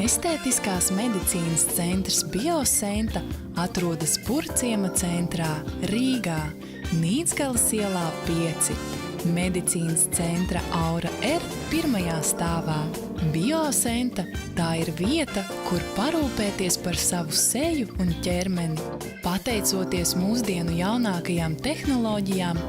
Estētiskās medicīnas centrs Biosenta atrodas Purciema centrā, Rīgā, Nīdzgalas ielā 5. Medicīnas centra Aura R pirmajā stāvā. Biosenta – tā ir vieta, kur parūpēties par savu seju un ķermeni. Pateicoties mūsdienu jaunākajām tehnoloģijām,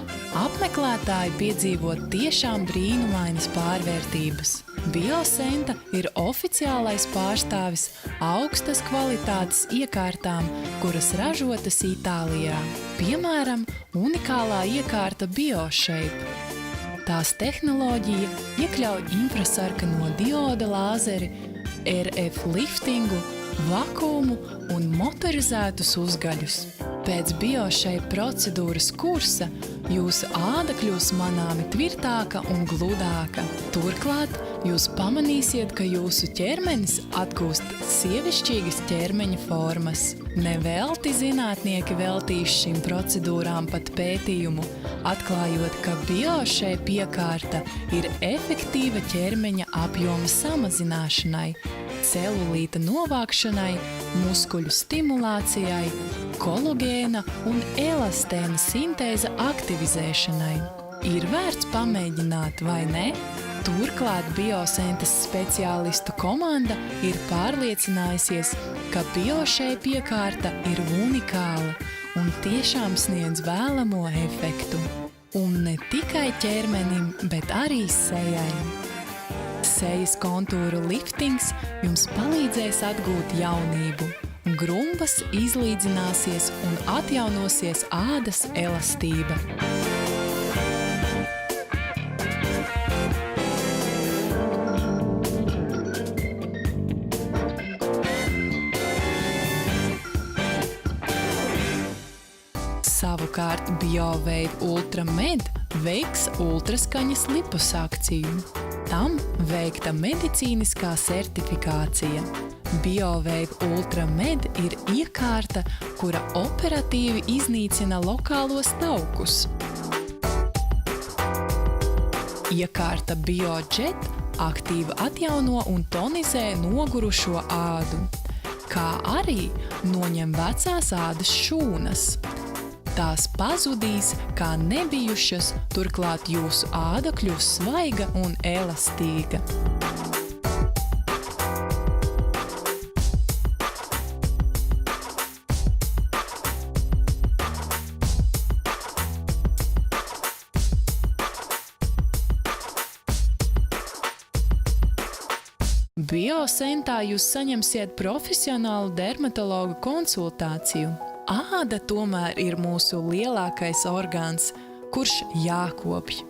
apmeklētāji piedzīvo tiešām brīnumainas pārvērtības. Biosenta ir oficiālais pārstāvis augstas kvalitātes iekārtām, kuras ražotas Itālijā. Piemēram, unikālā iekārta BioShape. Tās tehnoloģija iekļauj infrasarkano dioda lāzeri, RF liftingu, vakuumu un motorizētus uzgaļus. Pēc BioShape procedūras kursa jūsu āda kļūs manāmi tvirtāka un gludāka. Turklāt jūs pamanīsiet, ka jūsu ķermenis atgūst sievišķīgas ķermeņa formas. Nevelti zinātnieki veltījuši šīm procedūrām pat pētījumu, atklājot, ka BioShape iekārta ir efektīva ķermeņa apjoma samazināšanai, celulīta novākšanai, muskuļu stimulācijai, kolagēna un elastēna sintēza aktivizēšanai. Ir vērts pamēģināt, vai ne? Turklāt Biosentas speciālistu komanda ir pārliecinājusies, ka BioShape iekārta ir unikāla un tiešām sniedz vēlamo efektu. Un ne tikai ķermenim, bet arī sejai. Sejas kontūru liftings jums palīdzēs atgūt jaunību. Grumbas izlīdzināsies un atjaunosies ādas elastība. Savukārt BioWave Ultra Med veiks ultraskaņas liposakciju. Tam veikta medicīniskā sertifikācija. BioWave Ultra Med ir iekārta, kura operatīvi iznīcina lokālos taukus. Iekārta BioJet aktīvi atjauno un tonizē nogurušo ādu, kā arī noņem vecās ādas šūnas. Tās pazudīs kā nebijušas, turklāt jūsu āda kļūs svaiga un elastīga. Biosentā jūs saņemsiet profesionālu dermatologu konsultāciju. Āda tomēr ir mūsu lielākais orgāns, kurš jākopj.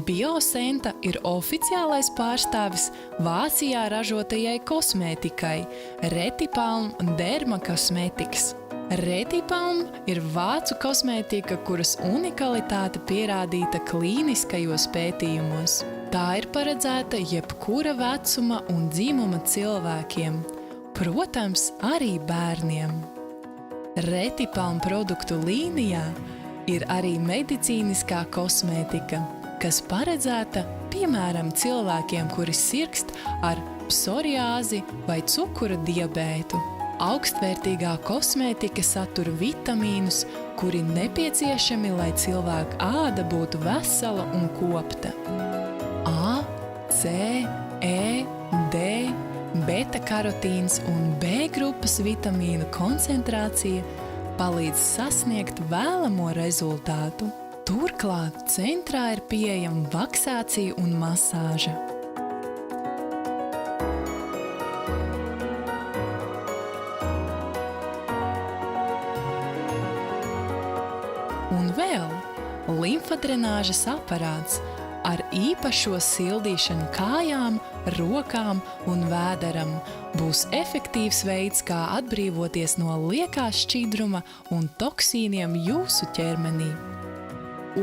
Biosenta ir oficiālais pārstāvis Vācijā ražotajai kosmētikai Retipalm Derma Cosmetics. Retipalm ir vācu kosmētika, kuras unikalitāte pierādīta klīniskajos pētījumos. Tā ir paredzēta jebkura vecuma un dzimuma cilvēkiem, protams, arī bērniem. Retipalm produktu līnijā ir arī medicīniskā kosmētika, kas paredzēta, piemēram, cilvēkiem, kuri sirkst ar psoriāzi vai cukura diabētu. Augstvērtīgā kosmētika satur vitamīnus, kuri nepieciešami, lai cilvēka āda būtu vesela un kopta. A, C, E, D, beta-karotīns un B grupas vitamīnu koncentrācija palīdz sasniegt vēlamo rezultātu. Turklāt centrā ir pieejama vaksācija un masāža. Un vēl limfadrenāžas aparāts ar īpašo sildīšanu kājām, rokām un vēderam būs efektīvs veids, kā atbrīvoties no liekā šķidruma un toksīniem jūsu ķermenī.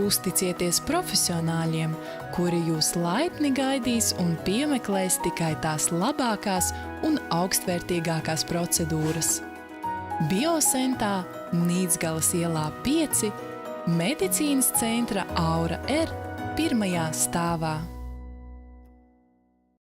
Uzticieties profesionāļiem, kuri jūs laipni gaidīs un piemeklēs tikai tās labākās un augstvērtīgākās procedūras. Biosentā, Nīdzgalas ielā 5, Medicīnas centra Aura R pirmajā stāvā.